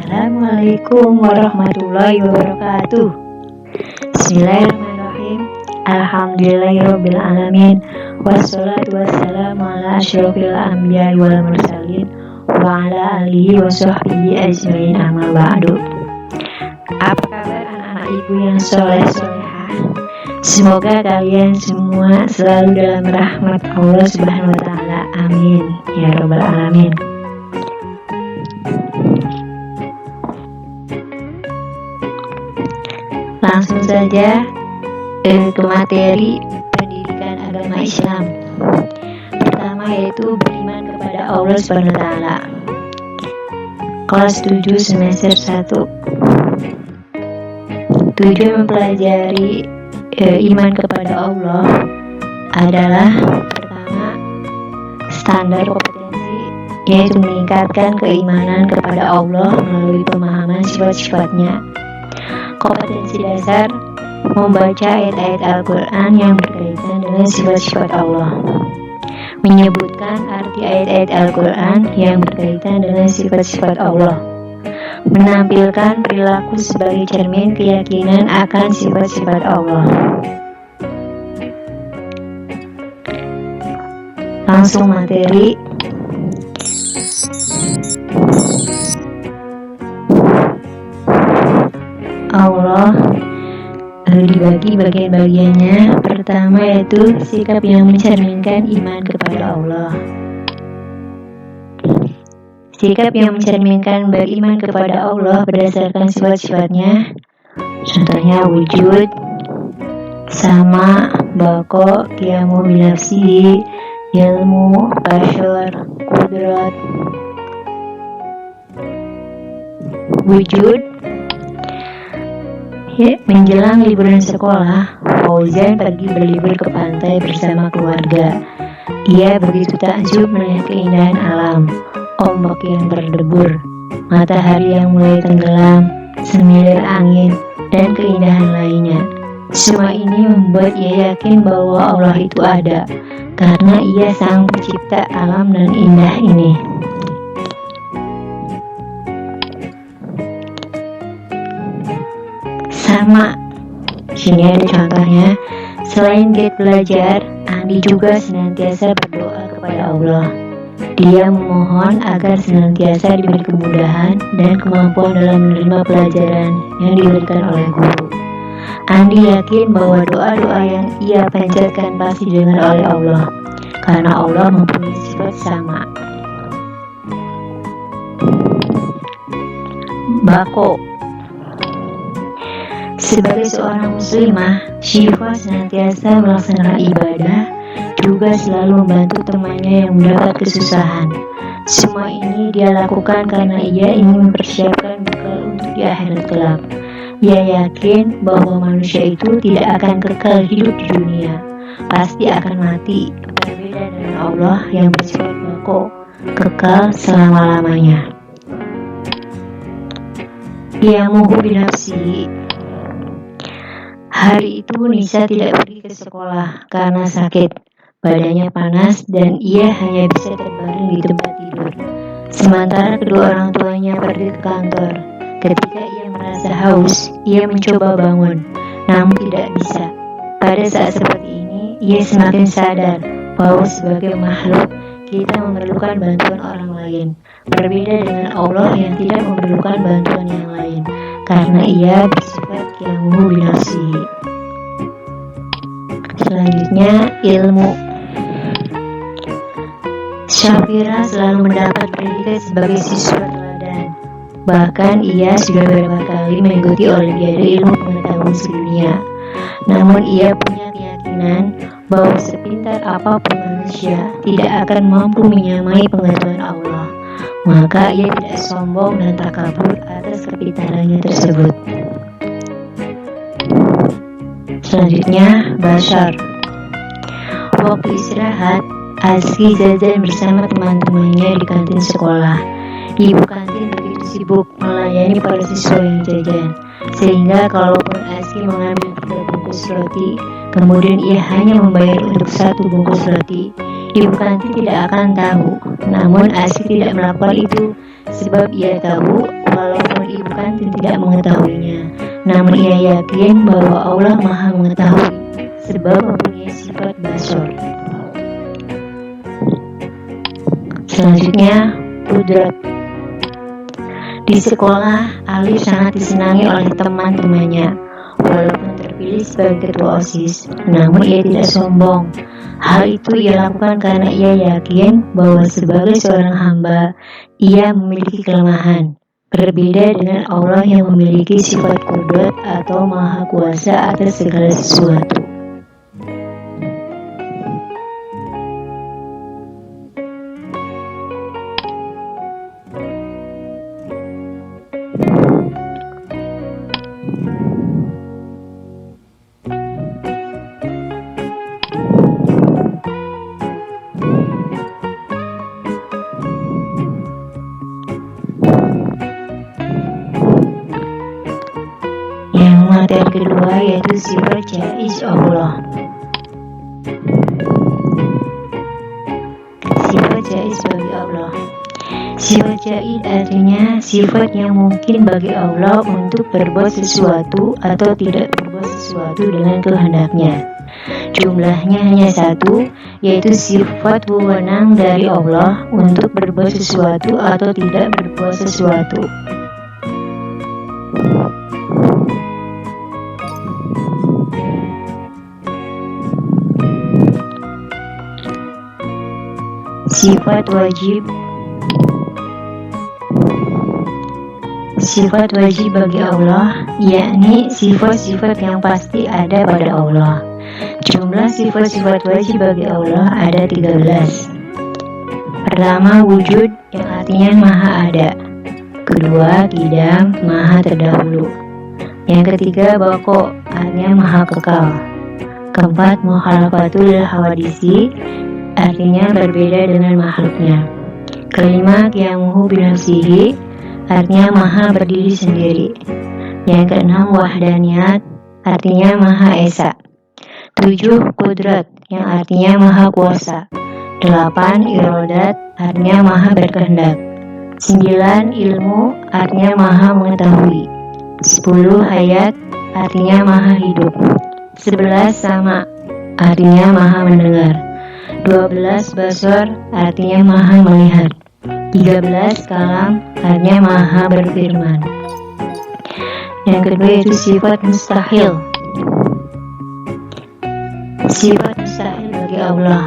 Assalamualaikum warahmatullahi wabarakatuh. Bismillahirrahmanirrahim. Alhamdulillahirrabbilalamin. Wassalatu wassalamu ala asyrafil anbiya'i wal mursalin wa ala alihi wa sahbihi ajmain, amma ba'du. Apa kabar anak-anak ibu yang soleh-solehah? Semoga kalian semua selalu dalam rahmat Allah Subhanahu wa Ta'ala. Amin ya rabbal alamin. Langsung saja ke materi pendidikan agama Islam. Pertama yaitu beriman kepada Allah Subhanahu wa Ta'ala. Kelas 7 semester 1. Tujuan mempelajari iman kepada Allah adalah pertama, standar kompetensi, yaitu meningkatkan keimanan kepada Allah melalui pemahaman sifat-sifatnya. Kompetensi dasar, membaca ayat-ayat Al-Quran yang berkaitan dengan sifat-sifat Allah, menyebutkan arti ayat-ayat Al-Quran yang berkaitan dengan sifat-sifat Allah, menampilkan perilaku sebagai cermin keyakinan akan sifat-sifat Allah. Langsung materi. Allah dibagi bagian-bagiannya. Pertama yaitu sikap yang mencerminkan iman kepada Allah. Sikap yang mencerminkan beriman kepada Allah berdasarkan sifat-sifatnya, contohnya wujud, sama, bako, qiyamu binafsi, ilmu, basyar, kudrat. Wujud, menjelang liburan sekolah, Fauzan pergi berlibur ke pantai bersama keluarga. Ia begitu takjub melihat keindahan alam, ombak yang berdebur, matahari yang mulai tenggelam, semilir angin, dan keindahan lainnya. Semua ini membuat ia yakin bahwa Allah itu ada, karena ia sang pencipta alam dan indah ini. Sama, sini ada contohnya. Selain giat belajar, Andi juga senantiasa berdoa kepada Allah. Dia memohon agar senantiasa diberi kemudahan dan kemampuan dalam menerima pelajaran yang diberikan oleh guru. Andi yakin bahwa doa-doa yang ia panjatkan pasti didengar oleh Allah, karena Allah mempunyai sifat sama. Bako, sebagai seorang muslimah, Syifa senantiasa melaksanakan ibadah, juga selalu membantu temannya yang mendapat kesusahan. Semua ini dia lakukan karena ia ingin mempersiapkan bekal untuk di akhirat kelak. Ia yakin bahwa manusia itu tidak akan kekal hidup di dunia, pasti akan mati, berbeda dengan Allah yang bersifat bako, kekal selama-lamanya. Qiyamuhu binafsi. Hari itu Nisa tidak pergi ke sekolah karena sakit. Badannya panas dan ia hanya bisa terbaring di tempat tidur. Sementara kedua orang tuanya pergi ke kantor. Ketika ia merasa haus, ia mencoba bangun, namun tidak bisa. Pada saat seperti ini, ia semakin sadar bahwa sebagai makhluk, kita memerlukan bantuan orang lain. Berbeda dengan Allah yang tidak memerlukan bantuan yang lain, karena ia bersifat qiyamuhu binafsi. Selanjutnya, ilmu. Syafira selalu mendapat predikat sebagai siswa teladan. Bahkan ia sudah beberapa kali mengikuti olimpiade ilmu pengetahuan sedunia. Namun ia punya keyakinan bahwa sepintar apapun manusia tidak akan mampu menyamai pengetahuan Allah. Maka ia tidak sombong dan takabur atas kepintarannya tersebut. Selanjutnya, basyar. Waktu istirahat, Aski jajan bersama teman-temannya di kantin sekolah. Ibu kantin begitu sibuk melayani para siswa yang jajan, sehingga kalaupun Aski mengambil 3 bungkus roti, kemudian ia hanya membayar untuk 1 bungkus roti, ibu kantin tidak akan tahu. Namun Aski tidak melakukan itu sebab ia tahu walaupun ibu kantin tidak mengetahuinya, namun ia yakin bahwa Allah Maha mengetahui sebab mempunyai sifat basor. Selanjutnya, Qudrat. Di sekolah, Alif sangat disenangi oleh teman-temannya. Walaupun terpilih sebagai ketua OSIS, namun ia tidak sombong. Hal itu ia lakukan karena ia yakin bahwa sebagai seorang hamba, ia memiliki kelemahan. Berbeda dengan Allah yang memiliki sifat qudrat atau maha kuasa atas segala sesuatu. Yang materi kedua yaitu sifat jaiz Allah. Sifat jaiz bagi Allah. Sifat jaiz artinya sifat yang mungkin bagi Allah untuk berbuat sesuatu atau tidak berbuat sesuatu dengan kehendaknya. Jumlahnya hanya satu, yaitu sifat wewenang dari Allah untuk berbuat sesuatu atau tidak berbuat sesuatu. Sifat wajib. Sifat wajib bagi Allah, yakni sifat-sifat yang pasti ada pada Allah. Jumlah sifat-sifat wajib bagi Allah ada 13. Pertama, wujud, yang artinya maha ada. Kedua, qidam, maha terdahulu. Yang ketiga, baqo, artinya maha kekal. Keempat, mukhalafatul hawadisi, artinya berbeda dengan makhluknya. Kelima, qiyamuhu binafsihi, artinya maha berdiri sendiri. Yang keenam, wahdaniyat, artinya maha esa. 7, qudrat, yang artinya maha kuasa. 8, irodat, artinya maha berkehendak. 9, ilmu, artinya maha mengetahui. 10, hayat, artinya maha hidup. 11, sama, artinya maha mendengar. 12, basor, artinya maha melihat. 13, kalam, artinya maha berfirman. Yang kedua yaitu sifat mustahil. Sifat mustahil bagi Allah,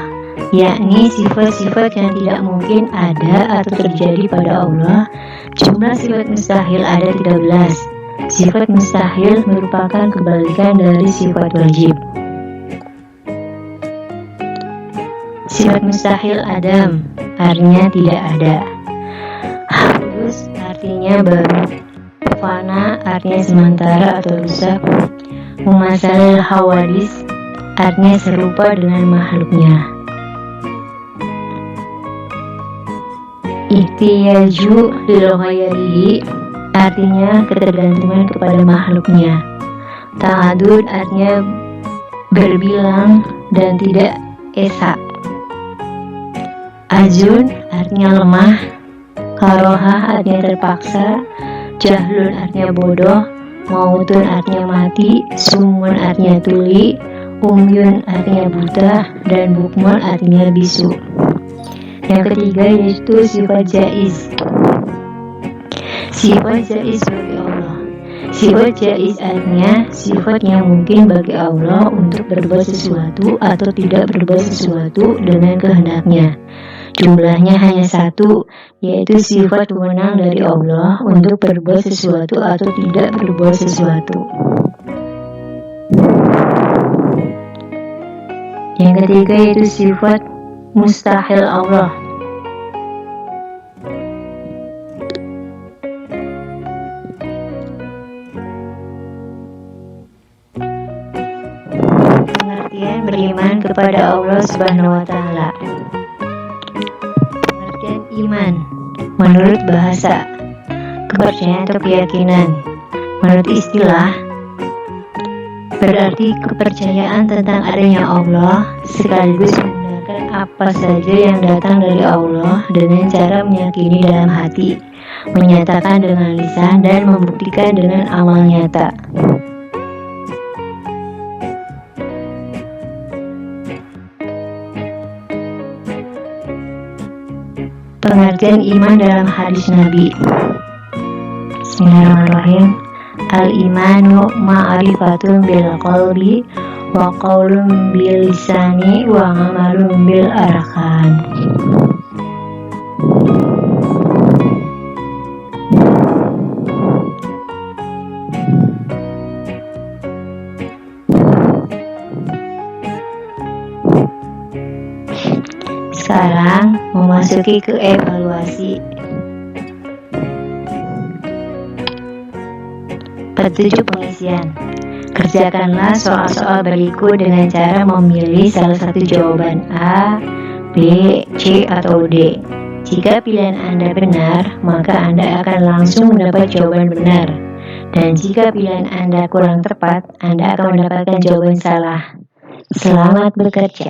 yakni sifat-sifat yang tidak mungkin ada atau terjadi pada Allah. Jumlah sifat mustahil ada 13. Sifat mustahil merupakan kebalikan dari sifat wajib. Sifat mustahil adam, artinya tidak ada. Hadus artinya baru. Fana artinya sementara atau rusak. Mumasalil hawadis artinya serupa dengan makhluknya. Ihtiyaju lil ghairihi artinya ketergantungan kepada makhluknya. Ta'adud artinya berbilang dan tidak esa. Azun artinya lemah. Karohah artinya terpaksa. Jahlun artinya bodoh. Mautun artinya mati. Sumun artinya tuli. Umyun artinya buta. Dan bukmun artinya bisu. Yang ketiga yaitu sifat jaiz. Sifat jaiz bagi Allah. Sifat jaiz artinya sifat yang mungkin bagi Allah untuk berbuat sesuatu atau tidak berbuat sesuatu dengan kehendaknya. Jumlahnya hanya satu, yaitu sifat wewenang dari Allah untuk berbuat sesuatu atau tidak berbuat sesuatu. Yang ketiga yaitu sifat mustahil Allah. Pengertian beriman kepada Allah Subhanahu wa Ta'ala. Pengertian iman menurut bahasa, kepercayaan atau keyakinan menurut istilah berarti kepercayaan tentang adanya Allah sekaligus membenarkan apa saja yang datang dari Allah dengan cara meyakini dalam hati, menyatakan dengan lisan, dan membuktikan dengan amal nyata. Pengertian iman dalam hadis Nabi. Bismillahirrahmanirrahim. Al-imanu ma'rifatun bil qalbi wa qaulun bil lisani wa amalun bil arkan. Sekarang memasuki ke evaluasi. Petunjuk pengisian. Kerjakanlah soal-soal berikut dengan cara memilih salah satu jawaban A, B, C, atau D. Jika pilihan Anda benar, maka Anda akan langsung mendapat jawaban benar. Dan jika pilihan Anda kurang tepat, Anda akan mendapatkan jawaban salah. Selamat bekerja.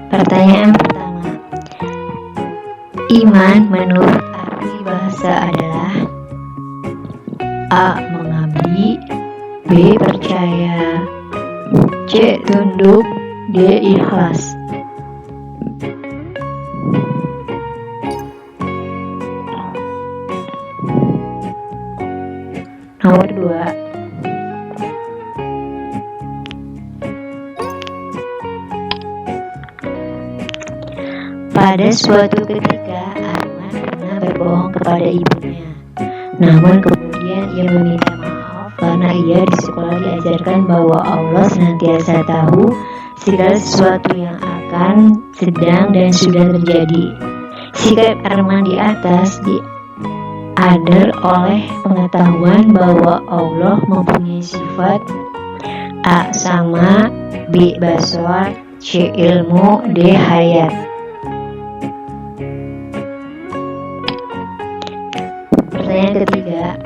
Pertanyaan pertama. Iman menurut arti bahasa adalah A. Mengabdi, B. Percaya, C. Tunduk, D. Ikhlas. Nomor 2. Pada suatu ketika, Arman pernah berbohong kepada ibunya. Namun kemudian ia meminta maaf karena ia di sekolah diajarkan bahwa Allah senantiasa tahu segala sesuatu yang akan, sedang, dan sudah terjadi. Sikap Arman di atas diadil oleh pengetahuan bahwa Allah mempunyai sifat A. Sama, B. Basar, C. Ilmu, D. Hayat. Pertanyaan ketiga,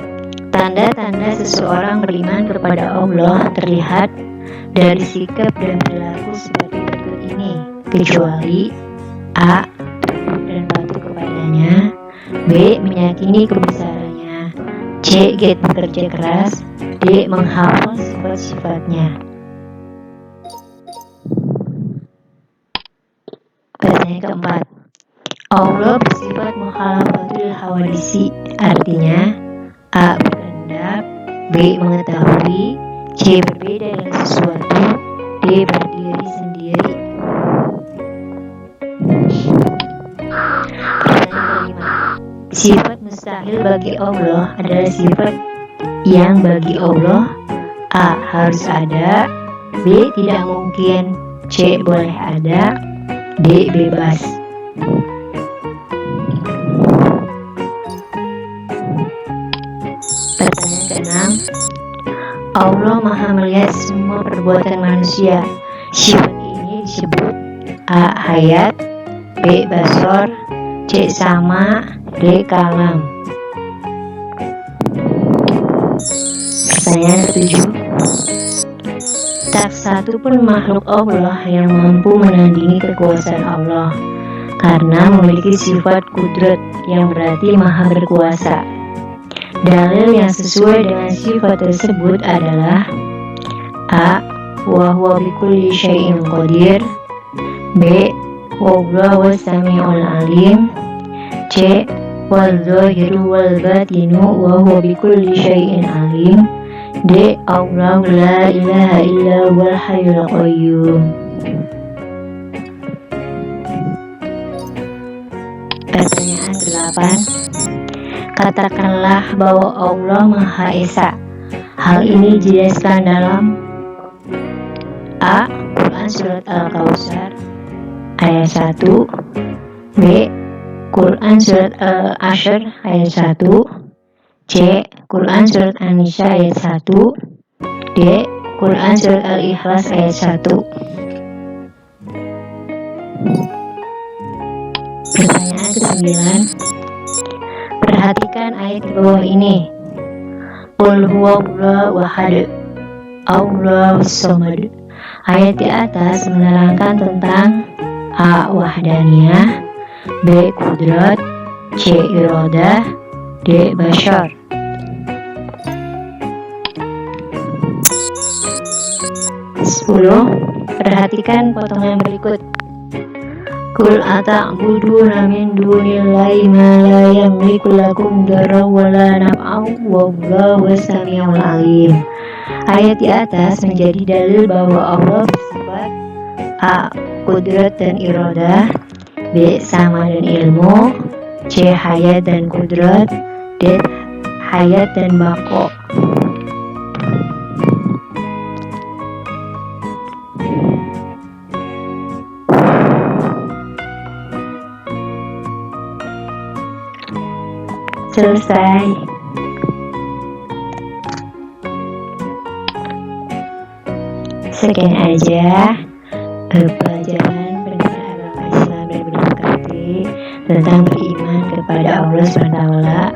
tanda-tanda seseorang beriman kepada Allah terlihat dari sikap dan perilaku seperti berikut ini, kecuali A. Tunduk dan patuh kepadanya, B. Meyakini kebesarannya, C. Giat bekerja keras, D. menghafal sifat-sifatnya. Pertanyaan keempat, Allah bersifat mukhalafatul hawadisi, artinya A. berkehendak, B. mengetahui, C. berbeda dengan sesuatu, D. berdiri sendiri. Pertanyaan kelima, sifat mustahil bagi Allah adalah sifat yang bagi Allah A. harus ada, B. tidak mungkin, C. boleh ada, D. bebas. Pertanyaan keenam, Allah Maha melihat semua perbuatan manusia. Sifat ini disebut A. hayat, B. basar, C. sama, D. kalam. Pertanyaan ketujuh, tak satu pun makhluk Allah yang mampu menandingi kekuasaan Allah karena memiliki sifat kudrat yang berarti maha berkuasa. Dalil yang sesuai dengan sifat tersebut adalah A. wa huwa bikulli syai'in qadir, B. wa huwa was-sami'ul alim, C. wal zahiru wal batinu wa huwa bikulli syai'in alim, D. Allahu la ilaha illa huwal hayyul qayyum. Pertanyaan 8, katakanlah bahwa Allah Maha Esa. Hal ini dijelaskan dalam A. Quran Surat Al-Kautsar ayat 1, B. Quran Surat Al-Ashr ayat 1, C. Quran Surat An-Nisa ayat 1, D. Quran Surat Al-Ikhlas ayat 1. Pertanyaan ke-9. Perhatikan ayat di bawah ini. Qul huwallahu ahad, Allahus samad. Ayat di atas menerangkan tentang A. Wahdaniyah, B. Kudrat, C. Iradah, D. Bashar. Perhatikan potongan berikut. Qul ata'buduna min dunillahi ma la yamliku lakum darran wa la naf'an wallahu was-sami'ul 'alim. Ayat di atas menjadi dalil bahwa Allah bersifat A. Kudrat dan iradah, B. Sama dan ilmu, C. Hayat dan kudrat, D. Hayat dan baqo. Selesai. Sekian aja pelajaran pendidikan agama Islam dan berdemokrasi tentang beriman kepada Allah SWT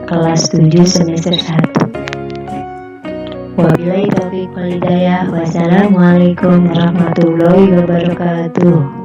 kelas 7 semester 1. Wabillahi taufiq wal hidayah. Wassalamualaikum warahmatullahi wabarakatuh.